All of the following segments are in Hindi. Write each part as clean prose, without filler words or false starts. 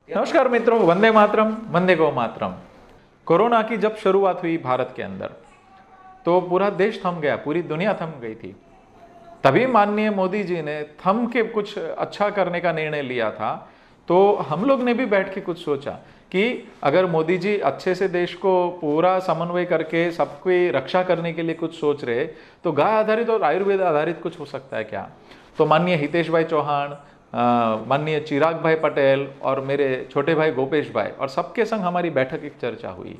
नमस्कार मित्रों, वंदे मातरम, वंदे गौ मातरम। कोरोना की जब शुरुआत हुई भारत के अंदर तो पूरा देश थम गया, पूरी दुनिया थम गई थी। तभी माननीय मोदी जी ने थम के कुछ अच्छा करने का निर्णय लिया था। तो हम लोग ने भी बैठ के कुछ सोचा कि अगर मोदी जी अच्छे से देश को पूरा समन्वय करके सबकी रक्षा करने के लिए कुछ सोच रहे, तो गाय आधारित और आयुर्वेद आधारित कुछ हो सकता है क्या। तो माननीय हितेश भाई चौहान, माननीय चिराग भाई पटेल और मेरे छोटे भाई गोपेश भाई और सबके संग हमारी बैठक एक चर्चा हुई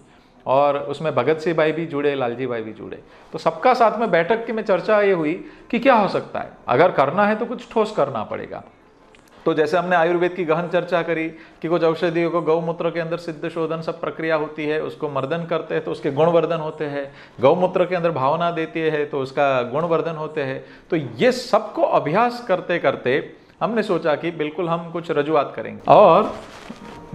और उसमें भगत सिंह भाई भी जुड़े, लालजी भाई भी जुड़े। तो सबका साथ में बैठक की में चर्चा ये हुई कि क्या हो सकता है, अगर करना है तो कुछ ठोस करना पड़ेगा। तो जैसे हमने आयुर्वेद की गहन चर्चा करी कि कुछ औषधियों को गौमूत्र के अंदर सिद्ध शोधन सब प्रक्रिया होती है, उसको मर्दन करते हैं तो उसके गुणवर्धन होते हैं, गौमूत्र के अंदर भावना देती है तो उसका गुणवर्धन होते हैं। तो ये सबको अभ्यास करते करते हमने सोचा कि बिल्कुल हम कुछ रजूआत करेंगे। और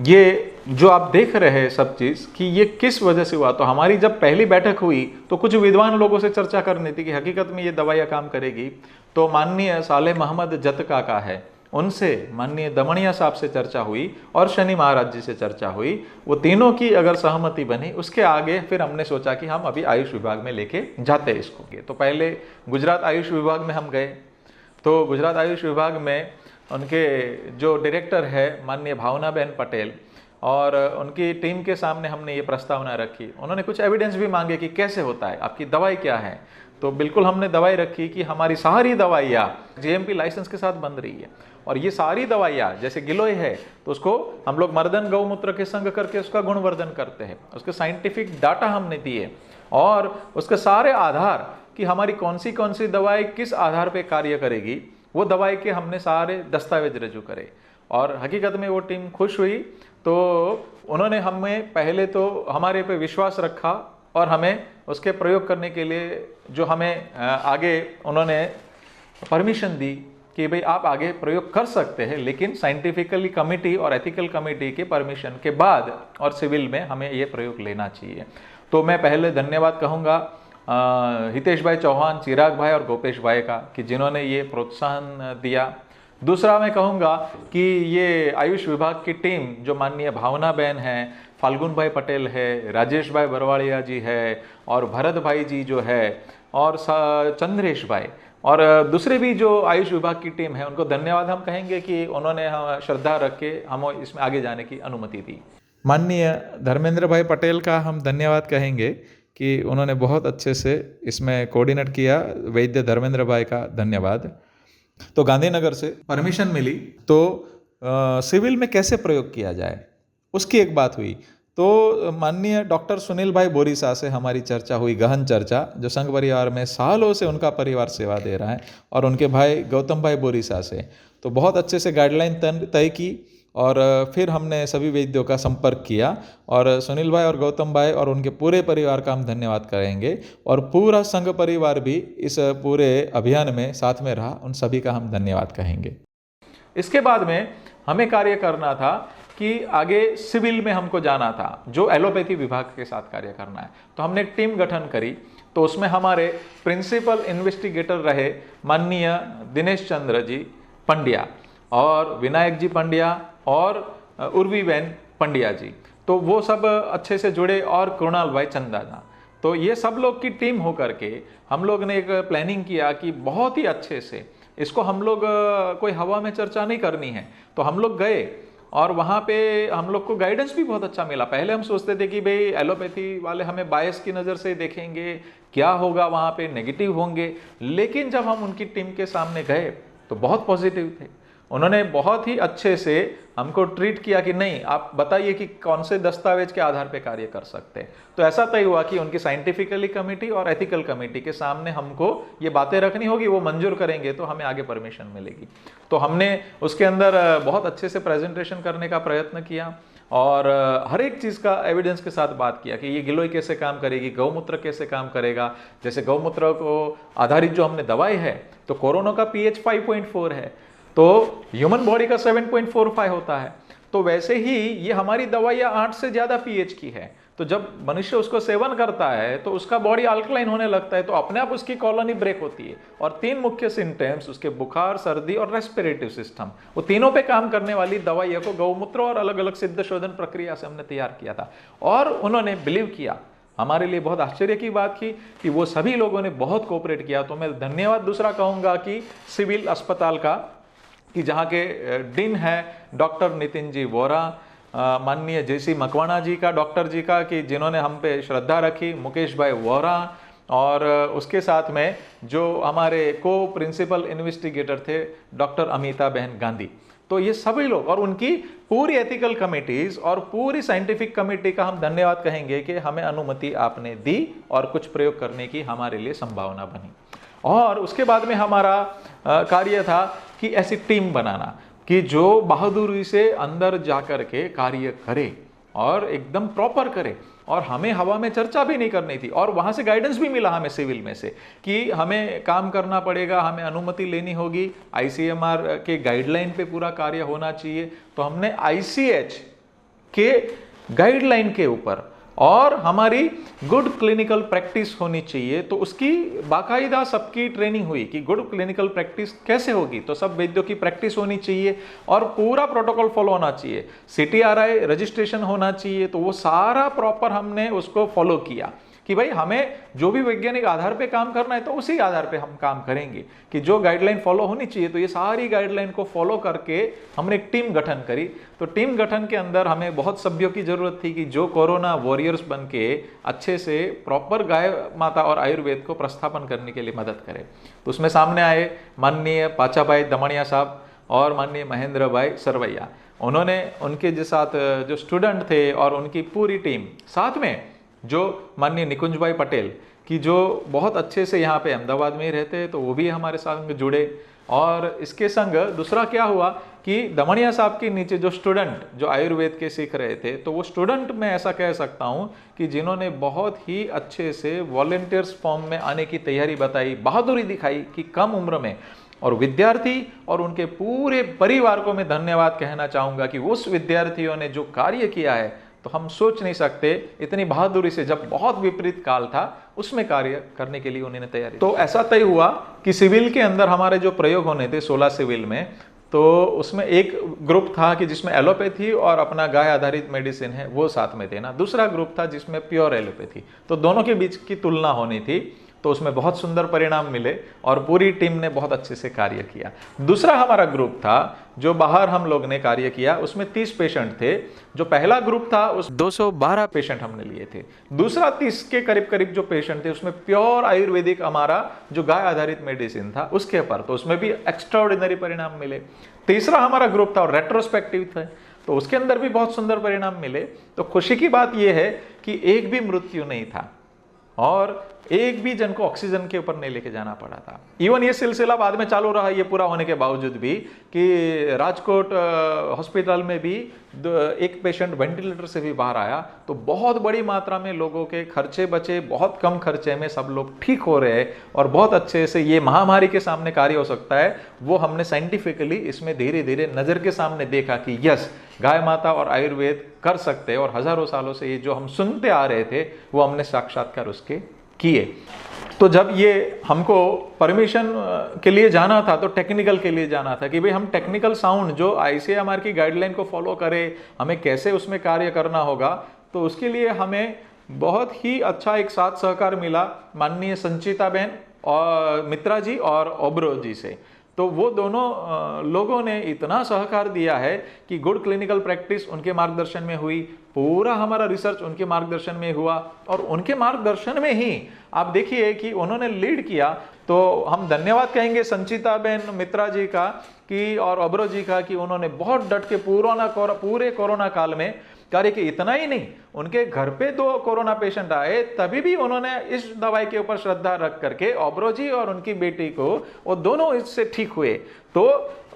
ये जो आप देख रहे हैं सब चीज कि ये किस वजह से हुआ, तो हमारी जब पहली बैठक हुई तो कुछ विद्वान लोगों से चर्चा करनी थी कि हकीकत में ये दवाइयाँ काम करेगी। तो माननीय साले मोहम्मद जत काका है, उनसे माननीय दमनिया साहब से चर्चा हुई और शनि महाराज जी से चर्चा हुई। वो तीनों की अगर सहमति बनी, उसके आगे फिर हमने सोचा कि हम अभी आयुष विभाग में लेके जाते हैं इसको। तो पहले गुजरात आयुष विभाग में हम गए। तो गुजरात आयुष विभाग में उनके जो डायरेक्टर है माननीय भावना बहन पटेल, और उनकी टीम के सामने हमने ये प्रस्तावना रखी। उन्होंने कुछ एविडेंस भी मांगे कि कैसे होता है, आपकी दवाई क्या है। तो बिल्कुल हमने दवाई रखी कि हमारी सारी दवाइयाँ जीएमपी लाइसेंस के साथ बन रही है, और ये सारी दवाइयाँ जैसे गिलोय है तो उसको हम लोग मर्दन गौमूत्र के संग करके उसका गुणवर्धन करते हैं। उसके साइंटिफिक डाटा हमने दिए और उसके सारे आधार कि हमारी कौन सी दवाई किस आधार पे कार्य करेगी, वो दवाई के हमने सारे दस्तावेज रजू करे। और हकीकत में वो टीम खुश हुई। तो उन्होंने हमें पहले तो हमारे पे विश्वास रखा और हमें उसके प्रयोग करने के लिए जो हमें आगे उन्होंने परमिशन दी कि भाई आप आगे प्रयोग कर सकते हैं, लेकिन साइंटिफिकली कमेटी और एथिकल कमेटी के परमिशन के बाद और सिविल में हमें ये प्रयोग लेना चाहिए। तो मैं पहले धन्यवाद कहूँगा हितेश भाई चौहान, चिराग भाई और गोपेश भाई का कि जिन्होंने ये प्रोत्साहन दिया। दूसरा मैं कहूँगा कि ये आयुष विभाग की टीम जो माननीय भावना बहन है, फाल्गुन भाई पटेल है, राजेश भाई बरवाड़िया जी है और भरत भाई जी जो है और चंद्रेश भाई और दूसरे भी जो आयुष विभाग की टीम है, उनको धन्यवाद हम कहेंगे कि उन्होंने हम श्रद्धा रख के हम इसमें आगे जाने की अनुमति दी। माननीय धर्मेंद्र भाई पटेल का हम धन्यवाद कहेंगे कि उन्होंने बहुत अच्छे से इसमें कोऑर्डिनेट किया। वैद्य धर्मेंद्र भाई का धन्यवाद। तो गांधीनगर से परमिशन मिली तो सिविल में कैसे प्रयोग किया जाए उसकी एक बात हुई। तो माननीय डॉक्टर सुनील भाई बोरीसा से हमारी चर्चा हुई, गहन चर्चा, जो संघ परिवार में सालों से उनका परिवार सेवा दे रहा है, और उनके भाई गौतम भाई बोरीसा से। तो बहुत अच्छे से गाइडलाइन तय की और फिर हमने सभी वैद्यों का संपर्क किया और सुनील भाई और गौतम भाई और उनके पूरे परिवार का हम धन्यवाद करेंगे, और पूरा संघ परिवार भी इस पूरे अभियान में साथ में रहा, उन सभी का हम धन्यवाद कहेंगे। इसके बाद में हमें कार्य करना था कि आगे सिविल में हमको जाना था, जो एलोपैथी विभाग के साथ कार्य करना है। तो हमने एक टीम गठन करी। तो उसमें हमारे प्रिंसिपल इन्वेस्टिगेटर रहे माननीय दिनेश चंद्र जी पंड्या और विनायक जी पंड्या और उर्वीबेन पंड्या जी। तो वो सब अच्छे से जुड़े, और कृणाल भाई चंदाना। तो ये सब लोग की टीम होकर के हम लोग ने एक प्लानिंग किया कि बहुत ही अच्छे से इसको हम लोग कोई हवा में चर्चा नहीं करनी है। तो हम लोग गए और वहाँ पे हम लोग को गाइडेंस भी बहुत अच्छा मिला। पहले हम सोचते थे कि भाई एलोपैथी वाले हमें बायस की नज़र से देखेंगे, क्या होगा वहाँ पे, नेगेटिव होंगे। लेकिन जब हम उनकी टीम के सामने गए तो बहुत पॉजिटिव थे। उन्होंने बहुत ही अच्छे से हमको ट्रीट किया कि नहीं, आप बताइए कि कौन से दस्तावेज के आधार पे कार्य कर सकते हैं। तो ऐसा तय हुआ कि उनकी साइंटिफिकली कमेटी और एथिकल कमेटी के सामने हमको ये बातें रखनी होगी, वो मंजूर करेंगे तो हमें आगे परमिशन मिलेगी। तो हमने उसके अंदर बहुत अच्छे से प्रेजेंटेशन करने का प्रयत्न किया और हर एक चीज़ का एविडेंस के साथ बात किया कि ये गिलोय कैसे काम करेगी, गौमूत्र कैसे काम करेगा। जैसे गौमूत्र को आधारित जो हमने दवाई है, तो कोरोना का pH 5.4 है, तो ह्यूमन बॉडी का 7.45 होता है। तो वैसे ही ये हमारी दवाइयाँ 8 से ज़्यादा pH की है। तो जब मनुष्य उसको सेवन करता है तो उसका बॉडी अल्कलाइन होने लगता है, तो अपने आप उसकी कॉलोनी ब्रेक होती है। और 3 मुख्य सिम्टम्स उसके बुखार, सर्दी और रेस्पिरेटिव सिस्टम, वो तीनों पे काम करने वाली दवाइयों को गौमूत्र और अलग अलग सिद्ध शोधन प्रक्रिया से हमने तैयार किया था। और उन्होंने बिलीव किया, हमारे लिए बहुत आश्चर्य की बात की कि वो सभी लोगों ने बहुत कोऑपरेट किया। तो मैं धन्यवाद दूसरा कहूँगा कि सिविल अस्पताल का, कि जहाँ के डीन है डॉक्टर नितिन जी वोरा, माननीय जेसी मकवाना जी का, डॉक्टर जी का, कि जिन्होंने हम पे श्रद्धा रखी, मुकेश भाई वोरा, और उसके साथ में जो हमारे को प्रिंसिपल इन्वेस्टिगेटर थे डॉक्टर अमिता बहन गांधी। तो ये सभी लोग और उनकी पूरी एथिकल कमिटीज और पूरी साइंटिफिक कमेटी का हम धन्यवाद कहेंगे कि हमें अनुमति आपने दी और कुछ प्रयोग करने की हमारे लिए संभावना बनी। और उसके बाद में हमारा कार्य था कि ऐसी टीम बनाना कि जो बहादुरी से अंदर जाकर के कार्य करे और एकदम प्रॉपर करे। और हमें हवा में चर्चा भी नहीं करनी थी, और वहाँ से गाइडेंस भी मिला हमें सिविल में से कि हमें काम करना पड़ेगा, हमें अनुमति लेनी होगी, आईसीएमआर के गाइडलाइन पे पूरा कार्य होना चाहिए। तो हमने आईसीएच के गाइडलाइन के ऊपर और हमारी गुड क्लिनिकल प्रैक्टिस होनी चाहिए, तो उसकी बाकायदा सबकी ट्रेनिंग हुई कि गुड क्लिनिकल प्रैक्टिस कैसे होगी। तो सब वैद्यों की प्रैक्टिस होनी चाहिए और पूरा प्रोटोकॉल फॉलो होना चाहिए, सीटीआरआई रजिस्ट्रेशन होना चाहिए। तो वो सारा प्रॉपर हमने उसको फॉलो किया कि भाई हमें जो भी वैज्ञानिक आधार पे काम करना है तो उसी आधार पे हम काम करेंगे, कि जो गाइडलाइन फॉलो होनी चाहिए। तो ये सारी गाइडलाइन को फॉलो करके हमने एक टीम गठन करी। तो टीम गठन के अंदर हमें बहुत सभ्यों की जरूरत थी कि जो कोरोना वॉरियर्स बन के अच्छे से प्रॉपर गाय माता और आयुर्वेद को प्रस्थापन करने के लिए मदद करें। तो उसमें सामने आए माननीय पाचाभाई दमणिया साहब और माननीय महेंद्र भाई सरवैया। उन्होंने उनके साथ जो स्टूडेंट थे और उनकी पूरी टीम, साथ में जो माननीय निकुंज भाई पटेल की जो बहुत अच्छे से यहाँ पे अहमदाबाद में ही रहते हैं, तो वो भी हमारे साथ जुड़े। और इसके संग दूसरा क्या हुआ कि दमणिया साहब के नीचे जो स्टूडेंट जो आयुर्वेद के सीख रहे थे, तो वो स्टूडेंट मैं ऐसा कह सकता हूँ कि जिन्होंने बहुत ही अच्छे से वॉलंटियर्स फॉर्म में आने की तैयारी बताई, बहादुरी दिखाई कि कम उम्र में। और विद्यार्थी और उनके पूरे परिवार को मैं धन्यवाद कहना चाहूँगा कि उस विद्यार्थियों ने जो कार्य किया है, तो हम सोच नहीं सकते इतनी बहादुरी से, जब बहुत विपरीत काल था उसमें कार्य करने के लिए उन्होंने तैयारी। तो ऐसा तय हुआ कि सिविल के अंदर हमारे जो प्रयोग होने थे 16 सिविल में, तो उसमें एक ग्रुप था कि जिसमें एलोपैथी और अपना गाय आधारित मेडिसिन है वो साथ में देना, दूसरा ग्रुप था जिसमें प्योर एलोपैथी। तो दोनों के बीच की तुलना होनी थी। तो उसमें बहुत सुंदर परिणाम मिले और पूरी टीम ने बहुत अच्छे से कार्य किया। दूसरा हमारा ग्रुप था जो बाहर हम लोग ने कार्य किया, उसमें 30 पेशेंट थे। जो पहला ग्रुप था उस 212 पेशेंट हमने लिए थे। दूसरा 30 के करीब करीब जो पेशेंट थे उसमें प्योर आयुर्वेदिक हमारा जो गाय आधारित मेडिसिन था उसके पर, तो उसमें भी एक्स्ट्राऑर्डिनरी परिणाम मिले। तीसरा हमारा ग्रुप था और रेट्रोस्पेक्टिव था, तो उसके अंदर भी बहुत सुंदर परिणाम मिले। तो खुशी की बात यह है कि एक भी मृत्यु नहीं था और एक भी जन को ऑक्सीजन के ऊपर नहीं लेके जाना पड़ा था। इवन ये सिलसिला बाद में चालू रहा, ये पूरा होने के बावजूद भी, कि राजकोट हॉस्पिटल में भी एक पेशेंट वेंटिलेटर से भी बाहर आया। तो बहुत बड़ी मात्रा में लोगों के खर्चे बचे, बहुत कम खर्चे में सब लोग ठीक हो रहे हैं और बहुत अच्छे से ये महामारी के सामने कार्य हो सकता है। वो हमने साइंटिफिकली इसमें धीरे धीरे नजर के सामने देखा कि यस, गाय माता और आयुर्वेद कर सकते हैं। और हजारों सालों से ये जो हम सुनते आ रहे थे वो हमने साक्षात्कार उसके किए। तो जब ये हमको परमिशन के लिए जाना था, तो टेक्निकल के लिए जाना था कि भाई हम टेक्निकल साउंड जो आईसीएमआर की गाइडलाइन को फॉलो करें, हमें कैसे उसमें कार्य करना होगा। तो उसके लिए हमें बहुत ही अच्छा एक साथ सहकार मिला माननीय संचिता बहन और मित्रा जी और ओब्रो जी से। तो वो दोनों लोगों ने इतना सहकार दिया है कि गुड क्लिनिकल प्रैक्टिस उनके मार्गदर्शन में हुई, पूरा हमारा रिसर्च उनके मार्गदर्शन में हुआ। और उनके मार्गदर्शन में ही आप देखिए कि उन्होंने लीड किया। तो हम धन्यवाद कहेंगे संचिता बहन मित्रा जी का कि और ओब्रो जी का कि उन्होंने बहुत डट के पूरे कोरोना काल में कार्य कि इतना ही नहीं, उनके घर पे 2 कोरोना पेशेंट आए, तभी भी उन्होंने इस दवाई के ऊपर श्रद्धा रख करके ओब्रो जी और उनकी बेटी को, वो दोनों इससे ठीक हुए। तो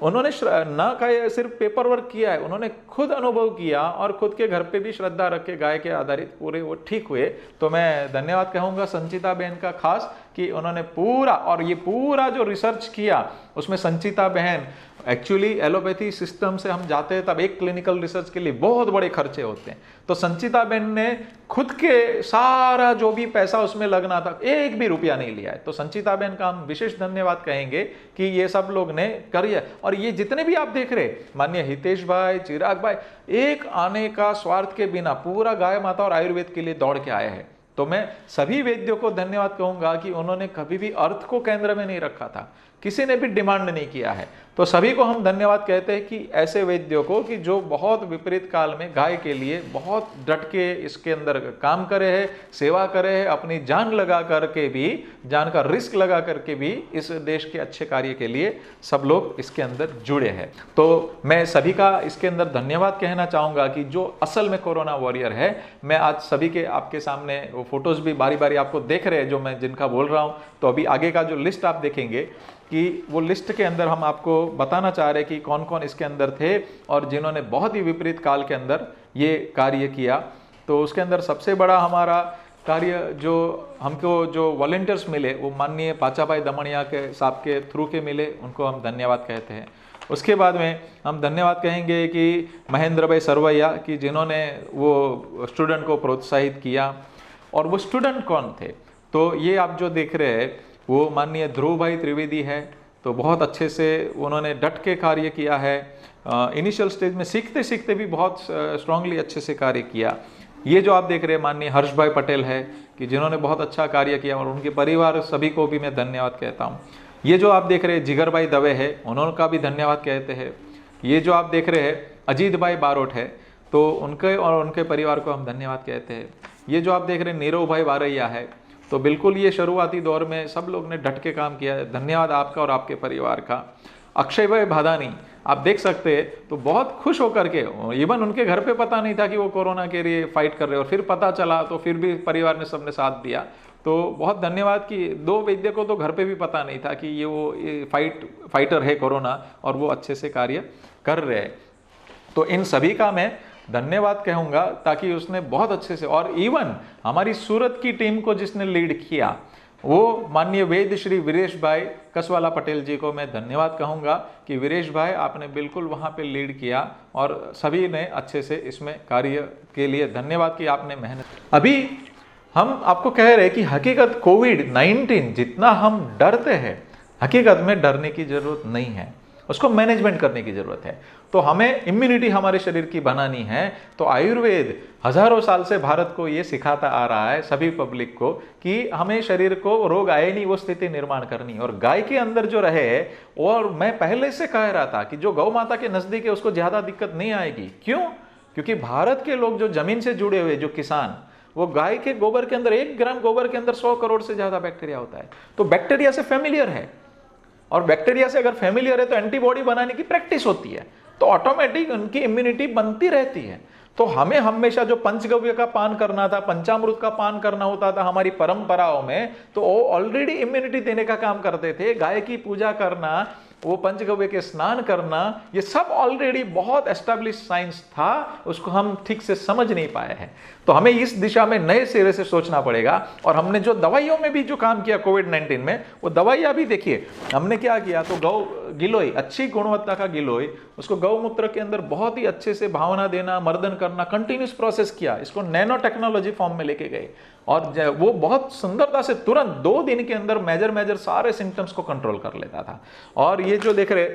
उन्होंने ना कहे सिर्फ पेपर वर्क किया है, उन्होंने खुद अनुभव किया और खुद के घर पे भी श्रद्धा रख के गाय के आधारित पूरे वो ठीक हुए। तो मैं धन्यवाद कहूँगा संचिता बहन का खास कि उन्होंने पूरा, और ये पूरा जो रिसर्च किया उसमें संचिता बहन, एक्चुअली एलोपैथी सिस्टम से हम जाते हैं तब एक क्लिनिकल रिसर्च के लिए बहुत बड़े खर्चे होते हैं, तो संचिता बहन ने खुद के सारा जो भी पैसा उसमें लगना था एक भी रुपया नहीं लिया है। तो संचिता बहन का हम विशेष धन्यवाद कहेंगे कि ये सब लोग ने करिए। और ये जितने भी आप देख रहे, माननीय हितेश भाई, चिराग भाई, एक आने का स्वार्थ के बिना पूरा गाय माता और आयुर्वेद के लिए दौड़ के आए हैं। तो मैं सभी वैद्यों को धन्यवाद कहूंगा कि उन्होंने कभी भी अर्थ को केंद्र में नहीं रखा था, किसी ने भी डिमांड नहीं किया है। तो सभी को हम धन्यवाद कहते हैं कि ऐसे वैद्यों को कि जो बहुत विपरीत काल में गाय के लिए बहुत डट के इसके अंदर काम करे है, सेवा करे है, अपनी जान लगा करके भी, जान का रिस्क लगा करके भी इस देश के अच्छे कार्य के लिए सब लोग इसके अंदर जुड़े हैं। तो मैं सभी का इसके अंदर धन्यवाद कहना चाहूँगा कि जो असल में कोरोना वॉरियर है, मैं आज सभी के आपके सामने वो फोटोज भी बारी बारी आपको देख रहे हैं जो मैं जिनका बोल रहा हूँ। तो अभी आगे का जो लिस्ट आप देखेंगे कि वो लिस्ट के अंदर हम आपको बताना चाह रहे हैं कि कौन कौन इसके अंदर थे और जिन्होंने बहुत ही विपरीत काल के अंदर ये कार्य किया। तो उसके अंदर सबसे बड़ा हमारा कार्य जो हमको जो वॉलंटियर्स मिले वो माननीय पाचाभाई दमनिया के साहब के थ्रू के मिले, उनको हम धन्यवाद कहते हैं। उसके बाद में हम धन्यवाद कहेंगे कि महेंद्र भाई सरवैया कि जिन्होंने वो स्टूडेंट को प्रोत्साहित किया। और वो स्टूडेंट कौन थे, तो ये आप जो देख रहे हैं वो माननीय ध्रुव भाई त्रिवेदी है। तो बहुत अच्छे से उन्होंने डट के कार्य किया है, इनिशियल स्टेज में सीखते सीखते भी बहुत स्ट्रांगली अच्छे से कार्य किया। ये जो आप देख रहे हैं माननीय हर्ष भाई पटेल है कि जिन्होंने बहुत अच्छा कार्य किया और उनके परिवार सभी को भी मैं धन्यवाद कहता हूँ। ये जो आप देख रहे हैं जिगर भाई दवे है, उन्होंने का भी धन्यवाद कहते हैं। ये जो आप देख रहे हैं अजीत भाई बारोट है, तो उनके और उनके परिवार को हम धन्यवाद कहते हैं। ये जो आप देख रहे हैं नीरव भाई वारैया है, तो बिल्कुल ये शुरुआती दौर में सब लोग ने डट के काम किया है, धन्यवाद आपका और आपके परिवार का। अक्षय भाई भादानी आप देख सकते हैं, तो बहुत खुश होकर के, इवन उनके घर पे पता नहीं था कि वो कोरोना के लिए फाइट कर रहे और फिर पता चला तो फिर भी परिवार ने सबने साथ दिया। तो बहुत धन्यवाद कि दो वैद्य को तो घर पे भी पता नहीं था कि ये फाइटर है कोरोना और वो अच्छे से कार्य कर रहे हैं। तो इन सभी का मैं धन्यवाद कहूँगा ताकि उसने बहुत अच्छे से, और इवन हमारी सूरत की टीम को जिसने लीड किया वो माननीय वैद्य श्री वीरेश भाई कसवाला पटेल जी को मैं धन्यवाद कहूँगा कि वीरेश भाई आपने बिल्कुल वहाँ पे लीड किया और सभी ने अच्छे से इसमें कार्य के लिए धन्यवाद कि आपने मेहनत। अभी हम आपको कह रहे हैं कि हकीकत कोविड-19 जितना हम डरते हैं, हकीकत में डरने की जरूरत नहीं है, उसको मैनेजमेंट करने की जरूरत है। तो हमें इम्यूनिटी हमारे शरीर की बनानी है। तो आयुर्वेद हजारों साल से भारत को ये सिखाता आ रहा है, सभी पब्लिक को, कि हमें शरीर को रोग आए नहीं वो स्थिति निर्माण करनी। और गाय के अंदर जो रहे, और मैं पहले से कह रहा था कि जो गौ माता के नजदीक है उसको ज्यादा दिक्कत नहीं आएगी। क्यों? क्योंकि भारत के लोग जो जमीन से जुड़े हुए, जो किसान, वो गाय के गोबर के अंदर 1 ग्राम गोबर के अंदर 100 करोड़ से ज्यादा बैक्टीरिया होता है। तो बैक्टीरिया से फेमिलियर है, और बैक्टीरिया से अगर फेमिलियर है तो एंटीबॉडी बनाने की प्रैक्टिस होती है, तो ऑटोमेटिक उनकी इम्यूनिटी बनती रहती है। तो हमें हमेशा जो पंचगव्य का पान करना था, पंचामृत का पान करना होता था हमारी परंपराओं में, तो वो ऑलरेडी इम्यूनिटी देने का काम करते थे। गाय की पूजा करना, वो पंचगव्य के स्नान करना, ये सब ऑलरेडी बहुत एस्टेब्लिश साइंस था, उसको हम ठीक से समझ नहीं पाए हैं। तो हमें इस दिशा में नए सिरे से सोचना पड़ेगा। और हमने जो दवाइयों में भी जो काम किया कोविड-19 में, वो दवाइयाँ भी देखिए हमने क्या किया। तो गौ गिलोय, अच्छी गुणवत्ता का गिलोय, उसको गौमूत्र के अंदर बहुत ही अच्छे से भावना देना, मर्दन करना, कंटिन्यूस प्रोसेस किया, इसको नैनो टेक्नोलॉजी फॉर्म में लेके गए, और वो बहुत सुंदरता से तुरंत 2 दिन के अंदर मेजर सारे सिम्टम्स को कंट्रोल कर लेता था। और ये जो देख रहे,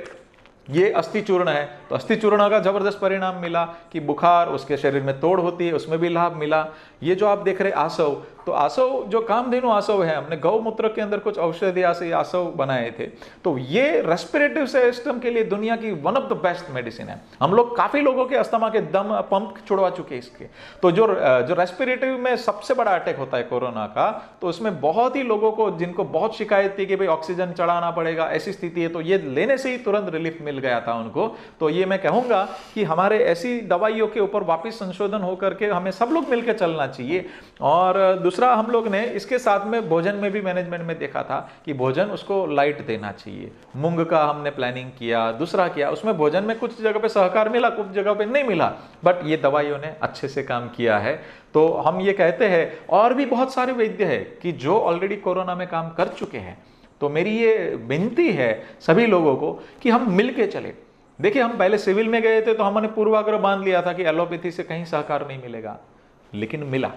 ये अस्थि चूर्ण है, तो अस्थि चूर्ण का जबरदस्त परिणाम मिला कि बुखार, उसके शरीर में तोड़ होती है, उसमें भी लाभ मिला। ये जो आप देख रहे आसव, तो आसव जो कामधेनु आसव है, हमने गौमूत्र के अंदर कुछ औषधियां से आसव बनाए थे। तो ये रेस्पिरेटिव सिस्टम के लिए दुनिया की one of the best medicine है। हम लोग काफी लोगों के अस्थमा के दम पंप छुड़वा चुके हैं इसके। तो जो रेस्पिरेटिव में सबसे बड़ा अटैक होता है कोरोना का, तो उसमें बहुत ही लोगों को, जिनको बहुत शिकायत थी कि भाई ऑक्सीजन चढ़ाना पड़ेगा, ऐसी स्थिति है, तो ये लेने से ही तुरंत रिलीफ मिला। मिल गया था उनको। तो ये मैं कहूँगा कि हमारे ऐसी दवाइयों के ऊपर वापस संशोधन होकर के हमें सब लोग मिलकर चलना चाहिए। और दूसरा, हम लोग ने इसके साथ में भोजन में भी मैनेजमेंट में देखा था कि भोजन उसको लाइट देना चाहिए। मूंग का हमने प्लानिंग किया, दूसरा किया, उसमें भोजन में कुछ जगह पे सहकार मिला, कुछ जगह पे नहीं मिला, बट ये दवाइयों ने अच्छे से काम किया है। तो हम ये कहते हैं, और भी बहुत सारे वैद्य है कि जो ऑलरेडी कोरोना में काम कर चुके हैं। तो मेरी ये विनती है सभी लोगों को कि हम मिलके चले। देखिए, हम पहले सिविल में गए थे तो हमने पूर्वाग्रह बांध लिया था कि एलोपैथी से कहीं सहकार नहीं मिलेगा, लेकिन मिला।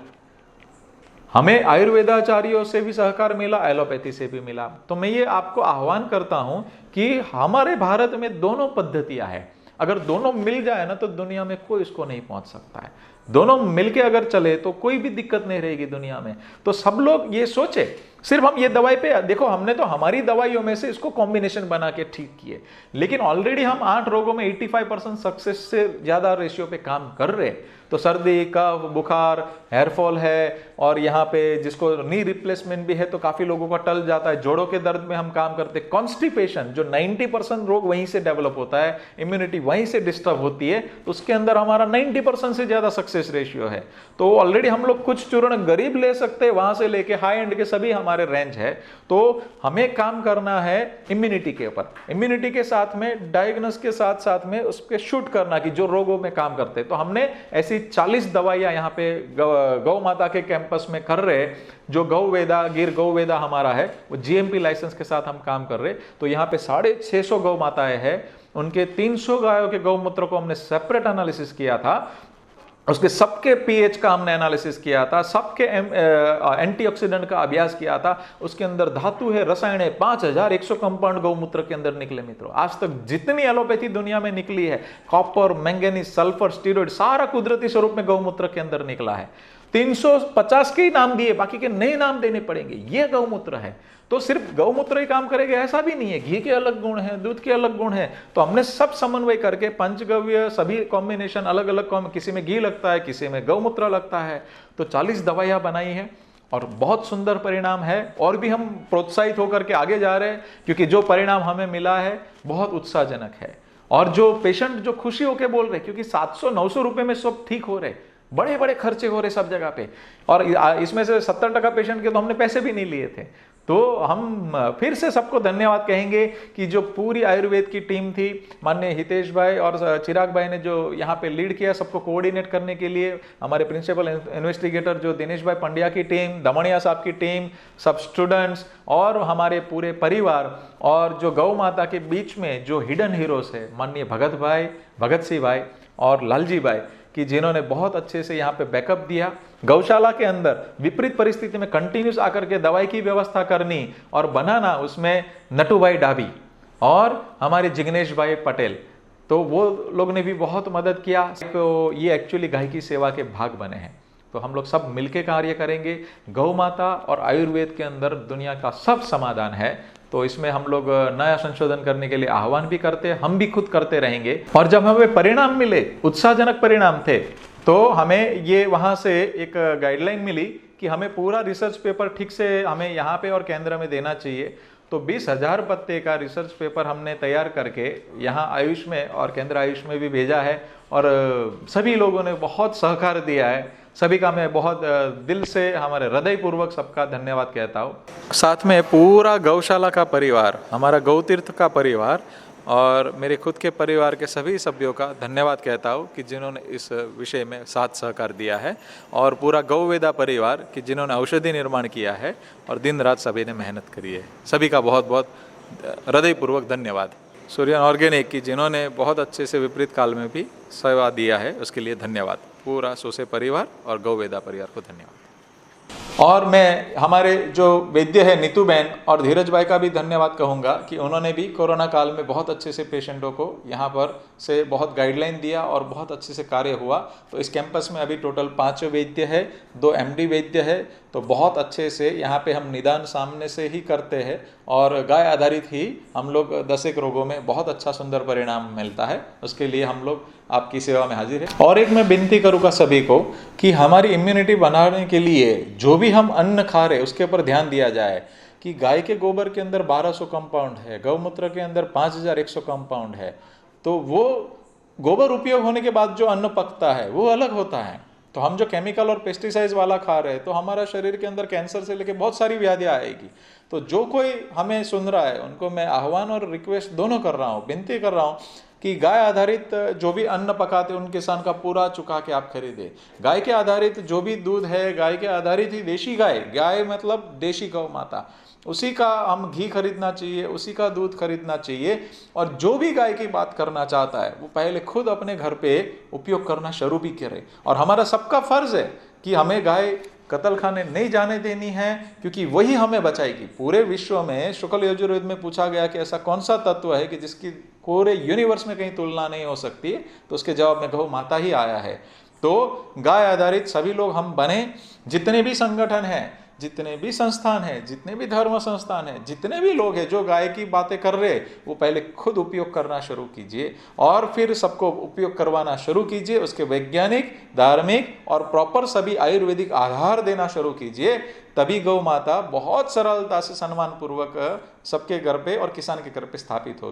हमें आयुर्वेदाचार्यों से भी सहकार मिला, एलोपैथी से भी मिला। तो मैं ये आपको आह्वान करता हूं कि हमारे भारत में दोनों पद्धतियां हैं। अगर दोनों मिल जाए ना तो दुनिया में कोई इसको नहीं पहुंच सकता है। दोनों मिलके अगर चले तो कोई भी दिक्कत नहीं रहेगी दुनिया में। तो सब लोग ये सोचे, सिर्फ हम ये दवाई पे देखो, हमने तो हमारी दवाइयों में से इसको कॉम्बिनेशन बना के ठीक किए, लेकिन ऑलरेडी हम 8 रोगों में 85% सक्सेस से ज्यादा रेशियो पे काम कर रहे हैं। तो सर्दी, कफ, बुखार, हेयरफॉल है, और यहाँ पे जिसको नी रिप्लेसमेंट भी है तो काफी लोगों का टल जाता है। जोड़ों के दर्द में हम काम करते हैं। कॉन्स्टिपेशन, जो 90% रोग वहीं से डेवलप होता है, इम्यूनिटी वहीं से डिस्टर्ब होती है, तो उसके अंदर हमारा 90% से ज्यादा सक्सेस रेशियो है। तो ऑलरेडी हम लोग कुछ चूर्ण गरीब ले सकते हैं, वहां से लेके हाई एंड के सभी हमारे रेंज है। तो हमें काम करना है इम्यूनिटी के ऊपर, इम्यूनिटी के साथ में डायग्नोस के साथ साथ में उसके शूट करना कि जो रोगों में काम करते हैं। तो हमने ऐसी 40 दवाइयां यहाँ पे गौ माता के कैंपस में कर रहे। जो गौ वेदा, गिर गौ वेदा हमारा है, वो जीएमपी लाइसेंस के साथ हम काम कर रहे। तो यहाँ पे 650 गौ माताएं हैं, उनके 300 गायों के गौमूत्र को हमने सेपरेट एनालिसिस किया था, उसके सबके पीएच का हमने एनालिसिस किया था, सबके एंटीऑक्सीडेंट का अभ्यास किया था। उसके अंदर धातु है, रसायन है, 5100 कंपाउंड गौमूत्र के अंदर निकले। मित्रों, आज तक जितनी एलोपैथी दुनिया में निकली है, कॉपर, मैंगनीज, सल्फर, स्टीरॉइड, सारा कुदरती स्वरूप में गौमूत्र के अंदर निकला है। 350 के ही नाम दिए, बाकी के नए नाम देने पड़ेंगे। यह गौमूत्र है। तो सिर्फ गौमूत्र ही काम करेगा ऐसा भी नहीं है, घी के अलग गुण हैं, दूध के अलग गुण हैं। तो हमने सब समन्वय करके पंचगव्य सभी कॉम्बिनेशन अलग अलग, किसी में घी लगता है, किसी में गौमूत्र लगता है। तो 40 दवाइयां बनाई है और बहुत सुंदर परिणाम है। और भी हम प्रोत्साहित होकर के आगे जा रहे हैं, क्योंकि जो परिणाम हमें मिला है बहुत उत्साहजनक है। और जो पेशेंट जो खुशी होकर बोल रहे, क्योंकि 700-900 रुपए में सब ठीक हो रहे, बड़े बड़े खर्चे हो रहे सब जगह पे, और इसमें से 70% पेशेंट के तो हमने पैसे भी नहीं लिए थे। तो हम फिर से सबको धन्यवाद कहेंगे कि जो पूरी आयुर्वेद की टीम थी, माननीय हितेश भाई और चिराग भाई ने जो यहाँ पे लीड किया सबको कोऑर्डिनेट करने के लिए, हमारे प्रिंसिपल इन्वेस्टिगेटर जो दिनेश भाई पंड्या की टीम, दमनिया साहब की टीम, सब स्टूडेंट्स और हमारे पूरे परिवार, और जो गौ माता के बीच में जो हिडन हीरोज है, माननीय भगत सिंह भाई और लालजी भाई, कि जिन्होंने बहुत अच्छे से यहाँ पे बैकअप दिया। गौशाला के अंदर विपरीत परिस्थिति में कंटिन्यूस आकर के दवाई की व्यवस्था करनी और बनाना, उसमें नटू भाई डाबी और हमारे जिग्नेश भाई पटेल, तो वो लोग ने भी बहुत मदद किया। तो ये एक्चुअली गाय की सेवा के भाग बने हैं। तो हम लोग सब मिलके कार्य करेंगे। गौ माता और आयुर्वेद के अंदर दुनिया का सब समाधान है। तो इसमें हम लोग नया संशोधन करने के लिए आह्वान भी करते हैं, हम भी खुद करते रहेंगे। और जब हमें परिणाम मिले, उत्साहजनक परिणाम थे, तो हमें ये वहाँ से एक गाइडलाइन मिली कि हमें पूरा रिसर्च पेपर ठीक से हमें यहाँ पे और केंद्र में देना चाहिए। तो 20,000 पत्ते का रिसर्च पेपर हमने तैयार करके यहाँ आयुष में और केंद्र आयुष में भी भेजा है, और सभी लोगों ने बहुत सहकार दिया है। सभी का मैं बहुत दिल से, हमारे हृदय पूर्वक सबका धन्यवाद कहता हूँ। साथ में पूरा गौशाला का परिवार, हमारा गौतीर्थ का परिवार और मेरे खुद के परिवार के सभी सभ्यों का धन्यवाद कहता हूँ कि जिन्होंने इस विषय में साथ सहकार दिया है, और पूरा गौवेदा परिवार कि जिन्होंने औषधि निर्माण किया है और दिन रात सभी ने मेहनत करी है। सभी का बहुत बहुत हृदयपूर्वक धन्यवाद। सूर्यन ऑर्गेनिक की जिन्होंने बहुत अच्छे से विपरीत काल में भी सेवा दिया है, उसके लिए धन्यवाद। पूरा सोसे परिवार और गौवेदा परिवार को धन्यवाद। और मैं हमारे जो वैद्य है नीतू बहन और धीरज भाई का भी धन्यवाद कहूँगा कि उन्होंने भी कोरोना काल में बहुत अच्छे से पेशेंटों को यहाँ पर से बहुत गाइडलाइन दिया और बहुत अच्छे से कार्य हुआ। तो इस कैंपस में अभी टोटल 5 वैद्य है, 2 MD वैद्य है। तो बहुत अच्छे से यहाँ पे हम निदान सामने से ही करते हैं और गाय आधारित ही हम लोग 10 एक रोगों में बहुत अच्छा सुंदर परिणाम मिलता है। उसके लिए हम लोग आपकी सेवा में हाजिर है। और एक मैं विनती करूँगा सभी को कि हमारी इम्यूनिटी बनाने के लिए जो भी हम अन्न खा रहे उसके ऊपर ध्यान दिया जाए। कि गाय के गोबर के अंदर 1200 कंपाउंड है, गौमूत्र के अंदर 5100 कंपाउंड है, तो वो गोबर उपयोग होने के बाद जो अन्न पकता है वो अलग होता है। तो हम जो केमिकल और पेस्टिसाइड्स वाला खा रहे हैं तो हमारा शरीर के अंदर कैंसर से लेके बहुत सारी व्याधियां आएगी। तो जो कोई हमें सुन रहा है उनको मैं आह्वान और रिक्वेस्ट दोनों कर रहा हूँ, विनती कर रहा हूँ कि गाय आधारित जो भी अन्न पकाते उन किसान का पूरा चुका के आप खरीदे। गाय के आधारित जो भी दूध है, गाय के आधारित ही देशी गाय, गाय मतलब देशी गौ माता, उसी का हम घी खरीदना चाहिए, उसी का दूध खरीदना चाहिए। और जो भी गाय की बात करना चाहता है वो पहले खुद अपने घर पे उपयोग करना शुरू भी करे। और हमारा सबका फर्ज है कि हमें गाय कत्ल खाने नहीं जाने देनी है, क्योंकि वही हमें बचाएगी। पूरे विश्व में शुक्ल यजुर्वेद में पूछा गया कि ऐसा कौन सा तत्व है कि जिसकी पूरे यूनिवर्स में कहीं तुलना नहीं हो सकती, तो उसके जवाब में गौ माता ही आया है। तो गाय आधारित सभी लोग हम बने, जितने भी संगठन हैं, जितने भी संस्थान हैं, जितने भी धर्म संस्थान हैं, जितने भी लोग हैं जो गाय की बातें कर रहे हैं, वो पहले खुद उपयोग करना शुरू कीजिए और फिर सबको उपयोग करवाना शुरू कीजिए। उसके वैज्ञानिक, धार्मिक और प्रॉपर सभी आयुर्वेदिक आधार देना शुरू कीजिए। तभी गौ माता बहुत सरलता से सम्मान पूर्वक सबके घर पे और किसान के घर पे स्थापित होगी।